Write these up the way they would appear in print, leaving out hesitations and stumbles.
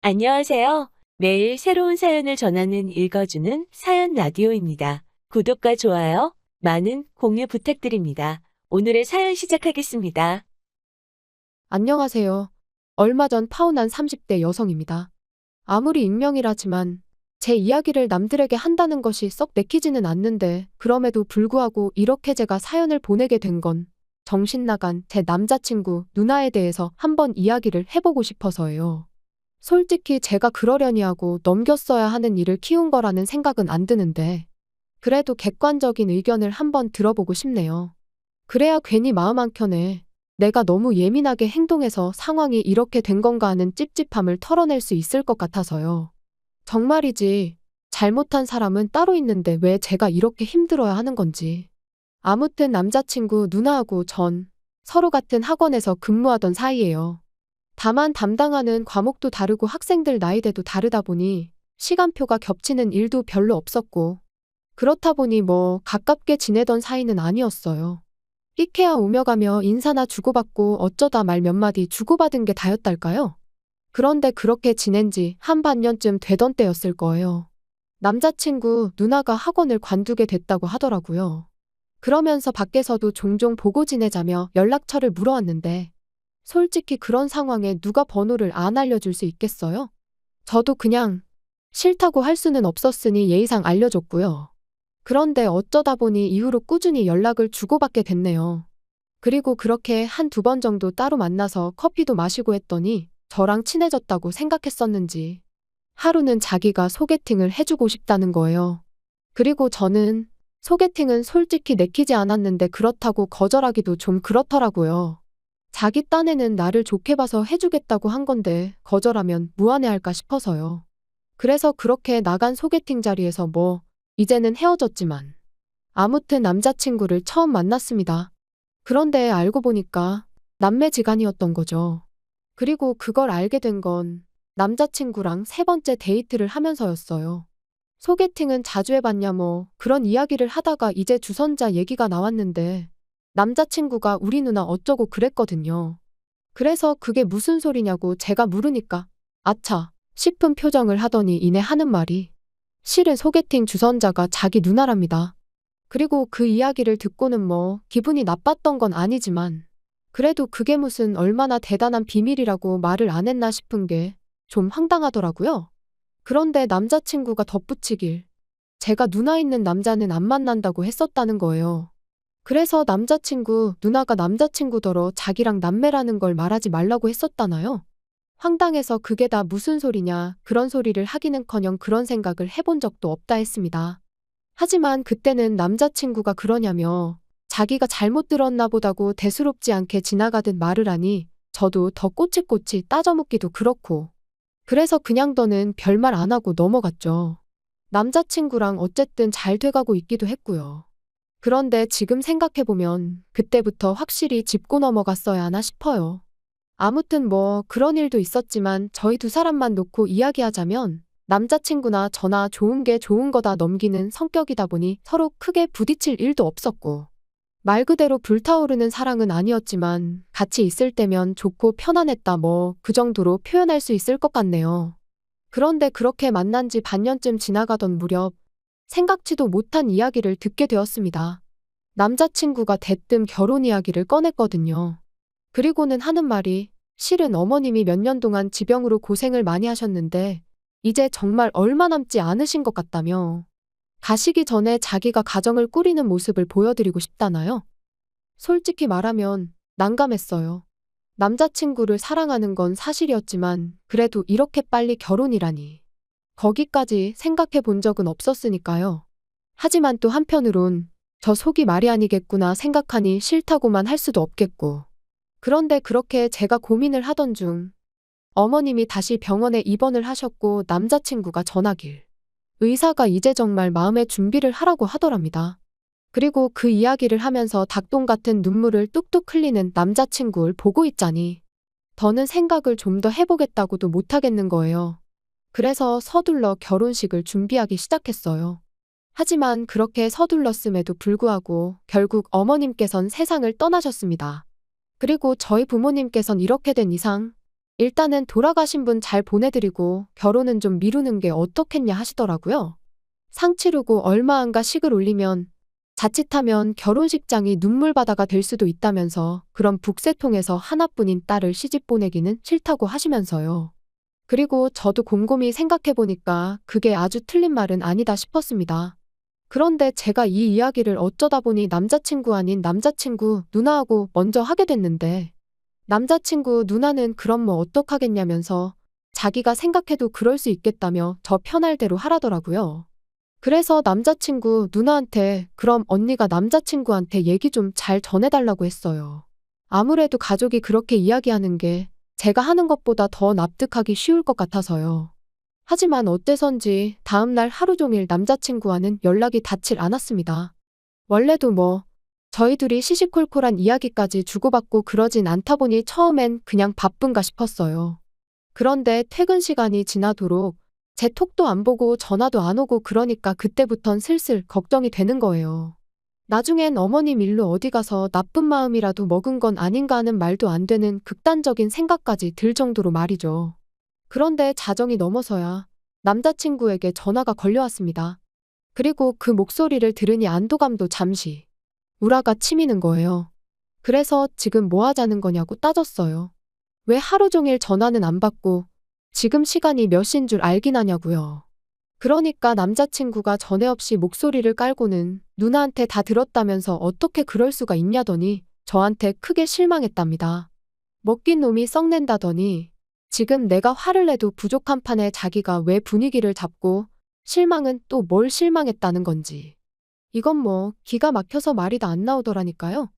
안녕하세요. 매일 새로운 사연을 전하는 읽어주는 사연 라디오입니다. 구독과 좋아요, 많은 공유 부탁드립니다. 오늘의 사연 시작하겠습니다. 안녕하세요. 얼마 전 파혼한 30대 여성입니다. 아무리 익명이라지만 제 이야기를 남들에게 한다는 것이 썩 내키지는 않는데 그럼에도 불구하고 이렇게 제가 사연을 보내게 된 건 정신 나간 제 남자친구 누나에 대해서 한번 이야기를 해보고 싶어서예요. 솔직히 제가 그러려니 하고 넘겼어야 하는 일을 키운 거라는 생각은 안 드는데 그래도 객관적인 의견을 한번 들어보고 싶네요. 그래야 괜히 마음 한켠에 내가 너무 예민하게 행동해서 상황이 이렇게 된 건가 하는 찝찝함을 털어낼 수 있을 것 같아서요. 정말이지, 잘못한 사람은 따로 있는데 왜 제가 이렇게 힘들어야 하는 건지. 아무튼 남자친구 누나하고 전 서로 같은 학원에서 근무하던 사이예요. 다만 담당하는 과목도 다르고 학생들 나이대도 다르다 보니 시간표가 겹치는 일도 별로 없었고 그렇다 보니 가깝게 지내던 사이는 아니었어요. 끼케야 오며 가며 인사나 주고받고 어쩌다 말 몇 마디 주고받은 게 다였달까요? 그런데 그렇게 지낸 지 한 반년쯤 되던 때였을 거예요. 남자친구 누나가 학원을 관두게 됐다고 하더라고요. 그러면서 밖에서도 종종 보고 지내자며 연락처를 물어왔는데 솔직히 그런 상황에 누가 번호를 안 알려줄 수 있겠어요? 저도 그냥 싫다고 할 수는 없었으니 예의상 알려줬고요. 그런데 어쩌다 보니 이후로 꾸준히 연락을 주고받게 됐네요. 그리고 그렇게 한두 번 정도 따로 만나서 커피도 마시고 했더니 저랑 친해졌다고 생각했었는지 하루는 자기가 소개팅을 해주고 싶다는 거예요. 그리고 저는 소개팅은 솔직히 내키지 않았는데 그렇다고 거절하기도 좀 그렇더라고요. 자기 딴에는 나를 좋게 봐서 해주겠다고 한 건데 거절하면 무안해할까 싶어서요. 그래서 그렇게 나간 소개팅 자리에서 이제는 헤어졌지만 아무튼 남자친구를 처음 만났습니다. 그런데 알고 보니까 남매지간이었던 거죠. 그리고 그걸 알게 된 건 남자친구랑 세 번째 데이트를 하면서였어요. 소개팅은 자주 해봤냐 그런 이야기를 하다가 이제 주선자 얘기가 나왔는데 남자친구가 우리 누나 어쩌고 그랬거든요. 그래서 그게 무슨 소리냐고 제가 물으니까 아차 싶은 표정을 하더니 이내 하는 말이 실은 소개팅 주선자가 자기 누나랍니다. 그리고 그 이야기를 듣고는 기분이 나빴던 건 아니지만 그래도 그게 무슨 얼마나 대단한 비밀이라고 말을 안 했나 싶은 게 좀 황당하더라고요. 그런데 남자친구가 덧붙이길 제가 누나 있는 남자는 안 만난다고 했었다는 거예요. 그래서 남자친구 누나가 남자친구더러 자기랑 남매라는 걸 말하지 말라고 했었다나요? 황당해서 그게 다 무슨 소리냐 그런 소리를 하기는커녕 그런 생각을 해본 적도 없다 했습니다. 하지만 그때는 남자친구가 그러냐며 자기가 잘못 들었나 보다고 대수롭지 않게 지나가듯 말을 하니 저도 더 꼬치꼬치 따져묻기도 그렇고 그래서 그냥 더는 별말 안 하고 넘어갔죠. 남자친구랑 어쨌든 잘 돼가고 있기도 했고요. 그런데 지금 생각해보면 그때부터 확실히 짚고 넘어갔어야 하나 싶어요. 아무튼 그런 일도 있었지만 저희 두 사람만 놓고 이야기하자면 남자친구나 저나 좋은 게 좋은 거다 넘기는 성격이다 보니 서로 크게 부딪힐 일도 없었고 말 그대로 불타오르는 사랑은 아니었지만 같이 있을 때면 좋고 편안했다 그 정도로 표현할 수 있을 것 같네요. 그런데 그렇게 만난 지 반년쯤 지나가던 무렵 생각지도 못한 이야기를 듣게 되었습니다. 남자친구가 대뜸 결혼 이야기를 꺼냈거든요. 그리고는 하는 말이 실은 어머님이 몇 년 동안 지병으로 고생을 많이 하셨는데 이제 정말 얼마 남지 않으신 것 같다며 가시기 전에 자기가 가정을 꾸리는 모습을 보여드리고 싶다나요? 솔직히 말하면 난감했어요. 남자친구를 사랑하는 건 사실이었지만 그래도 이렇게 빨리 결혼이라니. 거기까지 생각해 본 적은 없었으니까요. 하지만 또 한편으론 저 속이 말이 아니겠구나 생각하니 싫다고만 할 수도 없겠고. 그런데 그렇게 제가 고민을 하던 중 어머님이 다시 병원에 입원을 하셨고 남자친구가 전하길 의사가 이제 정말 마음의 준비를 하라고 하더랍니다. 그리고 그 이야기를 하면서 닭똥 같은 눈물을 뚝뚝 흘리는 남자친구를 보고 있자니 더는 생각을 좀 더 해보겠다고도 못하겠는 거예요. 그래서 서둘러 결혼식을 준비하기 시작했어요. 하지만 그렇게 서둘렀음에도 불구하고 결국 어머님께선 세상을 떠나셨습니다. 그리고 저희 부모님께선 이렇게 된 이상 일단은 돌아가신 분 잘 보내드리고 결혼은 좀 미루는 게 어떻겠냐 하시더라고요. 상 치르고 얼마 안가 식을 올리면 자칫하면 결혼식장이 눈물바다가 될 수도 있다면서 그런 북새통에서 하나뿐인 딸을 시집 보내기는 싫다고 하시면서요. 그리고 저도 곰곰이 생각해보니까 그게 아주 틀린 말은 아니다 싶었습니다. 그런데 제가 이 이야기를 어쩌다 보니 남자친구 아닌 남자친구 누나하고 먼저 하게 됐는데 남자친구 누나는 그럼 뭐 어떡하겠냐면서 자기가 생각해도 그럴 수 있겠다며 저 편할 대로 하라더라고요. 그래서 남자친구 누나한테 그럼 언니가 남자친구한테 얘기 좀 잘 전해달라고 했어요. 아무래도 가족이 그렇게 이야기하는 게 제가 하는 것보다 더 납득하기 쉬울 것 같아서요. 하지만 어째선지 다음날 하루 종일 남자친구와는 연락이 닿질 않았습니다. 원래도 뭐 저희 둘이 시시콜콜한 이야기까지 주고받고 그러진 않다 보니 처음엔 그냥 바쁜가 싶었어요. 그런데 퇴근 시간이 지나도록 제 톡도 안 보고 전화도 안 오고 그러니까 그때부턴 슬슬 걱정이 되는 거예요. 나중엔 어머님 일로 어디 가서 나쁜 마음이라도 먹은 건 아닌가 하는 말도 안 되는 극단적인 생각까지 들 정도로 말이죠. 그런데 자정이 넘어서야 남자친구에게 전화가 걸려왔습니다. 그리고 그 목소리를 들으니 안도감도 잠시 우라가 치미는 거예요. 그래서 지금 뭐 하자는 거냐고 따졌어요. 왜 하루 종일 전화는 안 받고 지금 시간이 몇 시인 줄 알긴 하냐고요. 그러니까 남자친구가 전에 없이 목소리를 깔고는 누나한테 다 들었다면서 어떻게 그럴 수가 있냐더니 저한테 크게 실망했답니다. 먹긴 놈이 썩낸다더니 지금 내가 화를 내도 부족한 판에 자기가 왜 분위기를 잡고 실망은 또 뭘 실망했다는 건지. 이건 뭐 기가 막혀서 말이 다 안 나오더라니까요.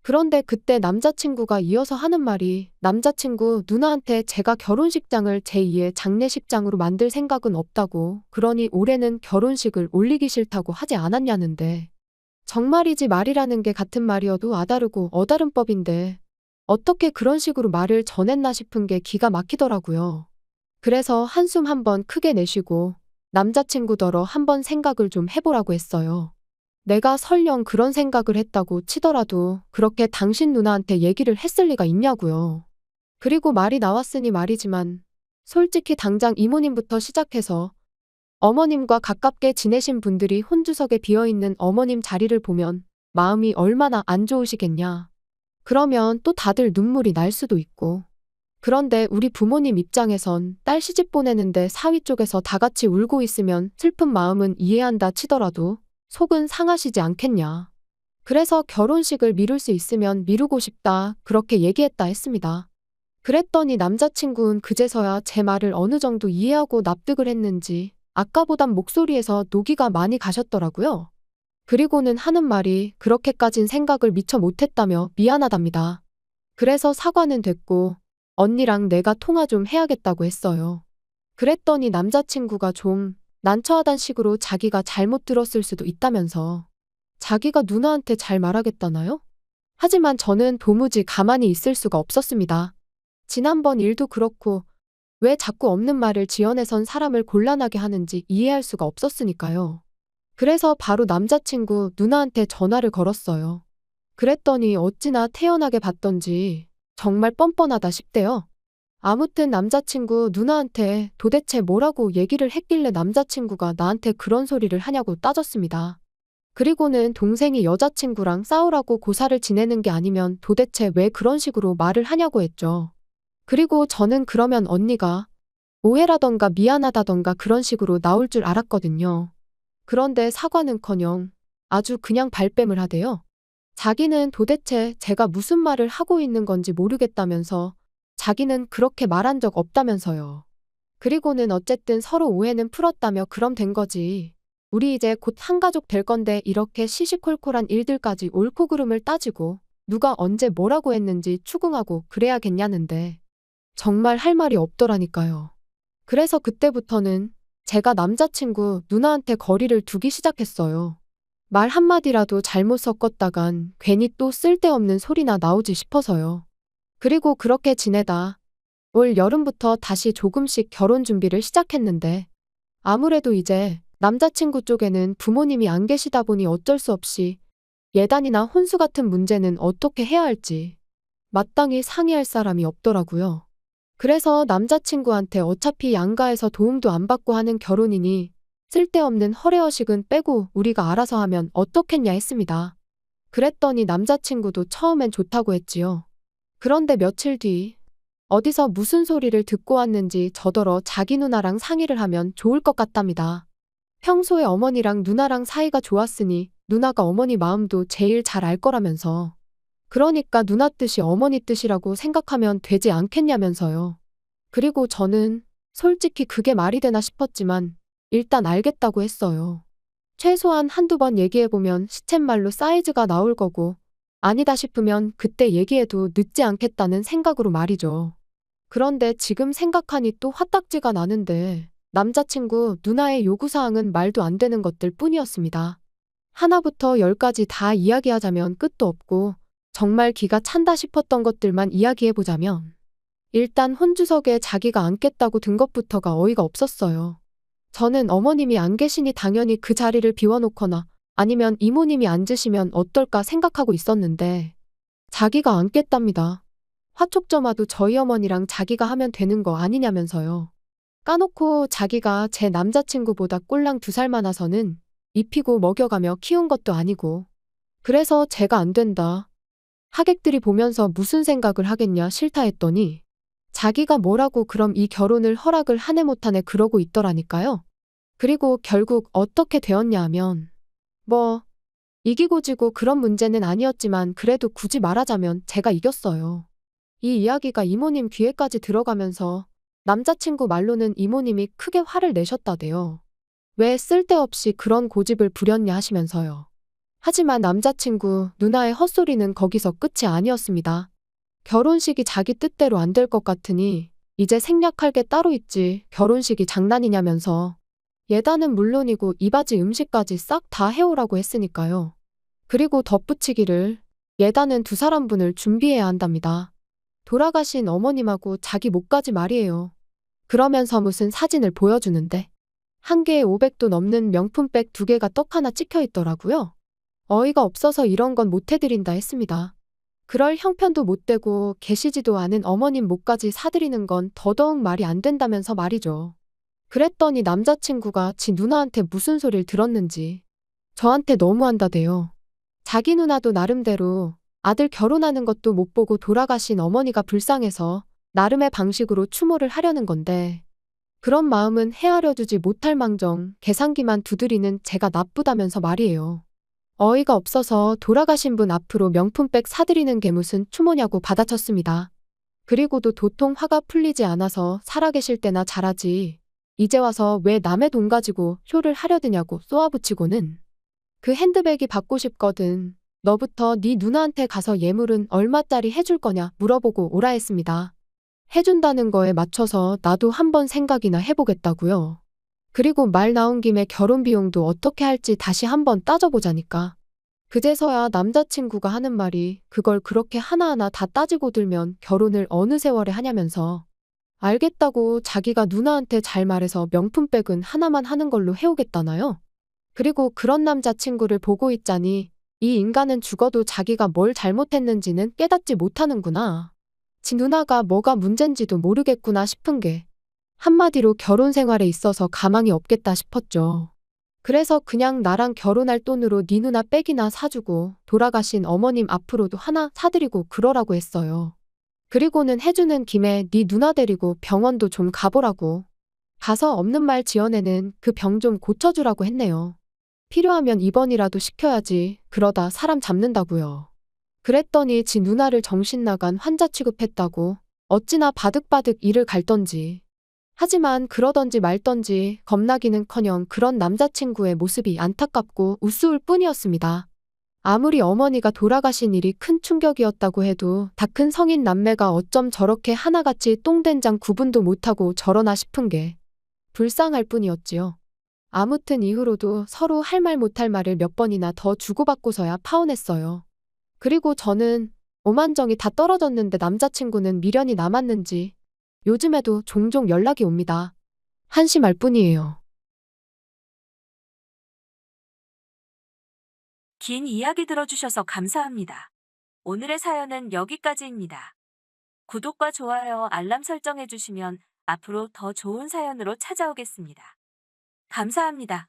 그런데 그때 남자친구가 이어서 하는 말이 남자친구 누나한테 제가 결혼식장을 제2의 장례식장으로 만들 생각은 없다고 그러니 올해는 결혼식을 올리기 싫다고 하지 않았냐는데 정말이지 말이라는 게 같은 말이어도 아다르고 어다른 법인데 어떻게 그런 식으로 말을 전했나 싶은 게 기가 막히더라고요. 그래서 한숨 한번 크게 내쉬고 남자친구더러 한번 생각을 좀 해보라고 했어요. 내가 설령 그런 생각을 했다고 치더라도 그렇게 당신 누나한테 얘기를 했을 리가 있냐고요. 그리고 말이 나왔으니 말이지만 솔직히 당장 이모님부터 시작해서 어머님과 가깝게 지내신 분들이 혼주석에 비어있는 어머님 자리를 보면 마음이 얼마나 안 좋으시겠냐. 그러면 또 다들 눈물이 날 수도 있고. 그런데 우리 부모님 입장에선 딸 시집 보내는데 사위 쪽에서 다 같이 울고 있으면 슬픈 마음은 이해한다 치더라도 속은 상하시지 않겠냐. 그래서 결혼식을 미룰 수 있으면 미루고 싶다 그렇게 얘기했다 했습니다. 그랬더니 남자친구는 그제서야 제 말을 어느 정도 이해하고 납득을 했는지 아까보단 목소리에서 노기가 많이 가셨더라고요. 그리고는 하는 말이 그렇게까진 생각을 미처 못했다며 미안하답니다. 그래서 사과는 됐고 언니랑 내가 통화 좀 해야겠다고 했어요. 그랬더니 남자친구가 좀 난처하단 식으로 자기가 잘못 들었을 수도 있다면서 자기가 누나한테 잘 말하겠다나요? 하지만 저는 도무지 가만히 있을 수가 없었습니다. 지난번 일도 그렇고 왜 자꾸 없는 말을 지어내선 사람을 곤란하게 하는지 이해할 수가 없었으니까요. 그래서 바로 남자친구 누나한테 전화를 걸었어요. 그랬더니 어찌나 태연하게 받던지 정말 뻔뻔하다 싶대요. 아무튼 남자친구 누나한테 도대체 뭐라고 얘기를 했길래 남자친구가 나한테 그런 소리를 하냐고 따졌습니다. 그리고는 동생이 여자친구랑 싸우라고 고사를 지내는 게 아니면 도대체 왜 그런 식으로 말을 하냐고 했죠. 그리고 저는 그러면 언니가 오해라던가 미안하다던가 그런 식으로 나올 줄 알았거든요. 그런데 사과는커녕 아주 그냥 발뺌을 하대요. 자기는 도대체 제가 무슨 말을 하고 있는 건지 모르겠다면서 자기는 그렇게 말한 적 없다면서요. 그리고는 어쨌든 서로 오해는 풀었다며 그럼 된 거지. 우리 이제 곧 한가족 될 건데 이렇게 시시콜콜한 일들까지 옳고 그름을 따지고 누가 언제 뭐라고 했는지 추궁하고 그래야겠냐는데 정말 할 말이 없더라니까요. 그래서 그때부터는 제가 남자친구 누나한테 거리를 두기 시작했어요. 말 한마디라도 잘못 섞었다간 괜히 또 쓸데없는 소리나 나오지 싶어서요. 그리고 그렇게 지내다 올 여름부터 다시 조금씩 결혼 준비를 시작했는데 아무래도 이제 남자친구 쪽에는 부모님이 안 계시다 보니 어쩔 수 없이 예단이나 혼수 같은 문제는 어떻게 해야 할지 마땅히 상의할 사람이 없더라고요. 그래서 남자친구한테 어차피 양가에서 도움도 안 받고 하는 결혼이니 쓸데없는 허례허식은 빼고 우리가 알아서 하면 어떻겠냐 했습니다. 그랬더니 남자친구도 처음엔 좋다고 했지요. 그런데 며칠 뒤 어디서 무슨 소리를 듣고 왔는지 저더러 자기 누나랑 상의를 하면 좋을 것 같답니다. 평소에 어머니랑 누나랑 사이가 좋았으니 누나가 어머니 마음도 제일 잘 알 거라면서. 그러니까 누나 뜻이 어머니 뜻이라고 생각하면 되지 않겠냐면서요. 그리고 저는 솔직히 그게 말이 되나 싶었지만 일단 알겠다고 했어요. 최소한 한두 번 얘기해보면 시쳇말로 사이즈가 나올 거고 아니다 싶으면 그때 얘기해도 늦지 않겠다는 생각으로 말이죠. 그런데 지금 생각하니 또 화딱지가 나는데 남자친구 누나의 요구사항은 말도 안 되는 것들 뿐이었습니다. 하나부터 열까지 다 이야기하자면 끝도 없고 정말 기가 찬다 싶었던 것들만 이야기해보자면 일단 혼주석에 자기가 앉겠다고 든 것부터가 어이가 없었어요. 저는 어머님이 안 계시니 당연히 그 자리를 비워놓거나 아니면 이모님이 앉으시면 어떨까 생각하고 있었는데 자기가 앉겠답니다. 화촉점화도 저희 어머니랑 자기가 하면 되는 거 아니냐면서요. 까놓고 자기가 제 남자친구보다 꼴랑 2살 많아서는 입히고 먹여가며 키운 것도 아니고 그래서 제가 안 된다. 하객들이 보면서 무슨 생각을 하겠냐 싫다 했더니 자기가 뭐라고 그럼 이 결혼을 허락을 하네 못하네 그러고 있더라니까요. 그리고 결국 어떻게 되었냐 하면 뭐 이기고 지고 그런 문제는 아니었지만 그래도 굳이 말하자면 제가 이겼어요. 이 이야기가 이모님 귀에까지 들어가면서 남자친구 말로는 이모님이 크게 화를 내셨다대요. 왜 쓸데없이 그런 고집을 부렸냐 하시면서요. 하지만 남자친구 누나의 헛소리는 거기서 끝이 아니었습니다. 결혼식이 자기 뜻대로 안 될 것 같으니 이제 생략할 게 따로 있지 결혼식이 장난이냐면서 예단은 물론이고 이바지 음식까지 싹 다 해오라고 했으니까요. 그리고 덧붙이기를 예단은 2사람분을 준비해야 한답니다. 돌아가신 어머님하고 자기 목까지 말이에요. 그러면서 무슨 사진을 보여주는데 한 개에 500도 넘는 명품백 2개가 떡 하나 찍혀 있더라고요. 어이가 없어서 이런 건 못 해드린다 했습니다. 그럴 형편도 못 되고 계시지도 않은 어머님 목까지 사드리는 건 더더욱 말이 안 된다면서 말이죠. 그랬더니 남자친구가 지 누나한테 무슨 소리를 들었는지 저한테 너무한다대요. 자기 누나도 나름대로 아들 결혼하는 것도 못 보고 돌아가신 어머니가 불쌍해서 나름의 방식으로 추모를 하려는 건데 그런 마음은 헤아려 주지 못할 망정 계산기만 두드리는 제가 나쁘다면서 말이에요. 어이가 없어서 돌아가신 분 앞으로 명품백 사드리는 게 무슨 추모냐고 받아쳤습니다. 그리고도 도통 화가 풀리지 않아서 살아계실 때나 잘하지. 이제 와서 왜 남의 돈 가지고 쇼를 하려 드냐고 쏘아붙이고는 그 핸드백이 받고 싶거든. 너부터 네 누나한테 가서 예물은 얼마짜리 해줄 거냐 물어보고 오라 했습니다. 해준다는 거에 맞춰서 나도 한번 생각이나 해보겠다고요. 그리고 말 나온 김에 결혼 비용도 어떻게 할지 다시 한번 따져보자니까. 그제서야 남자친구가 하는 말이 그걸 그렇게 하나하나 다 따지고 들면 결혼을 어느 세월에 하냐면서 알겠다고 자기가 누나한테 잘 말해서 명품백은 하나만 하는 걸로 해오겠다나요? 그리고 그런 남자친구를 보고 있자니 이 인간은 죽어도 자기가 뭘 잘못했는지는 깨닫지 못하는구나. 지 누나가 뭐가 문젠지도 모르겠구나 싶은 게 한마디로 결혼 생활에 있어서 가망이 없겠다 싶었죠. 그래서 그냥 나랑 결혼할 돈으로 네 누나 백이나 사주고 돌아가신 어머님 앞으로도 하나 사드리고 그러라고 했어요. 그리고는 해주는 김에 네 누나 데리고 병원도 좀 가보라고. 가서 없는 말 지어내는 그 병 좀 고쳐주라고 했네요. 필요하면 입원이라도 시켜야지. 그러다 사람 잡는다고요. 그랬더니 지 누나를 정신 나간 환자 취급했다고 어찌나 바득바득 이를 갈던지. 하지만 그러던지 말던지 겁나기는커녕 그런 남자친구의 모습이 안타깝고 우스울 뿐이었습니다. 아무리 어머니가 돌아가신 일이 큰 충격이었다고 해도 다 큰 성인 남매가 어쩜 저렇게 하나같이 똥된장 구분도 못하고 저러나 싶은 게 불쌍할 뿐이었지요. 아무튼 이후로도 서로 할 말 못할 말을 몇 번이나 더 주고받고서야 파혼했어요. 그리고 저는 오만정이 다 떨어졌는데 남자친구는 미련이 남았는지 요즘에도 종종 연락이 옵니다. 한심할 뿐이에요. 긴 이야기 들어주셔서 감사합니다. 오늘의 사연은 여기까지입니다. 구독과 좋아요, 알람 설정해 주시면 앞으로 더 좋은 사연으로 찾아오겠습니다. 감사합니다.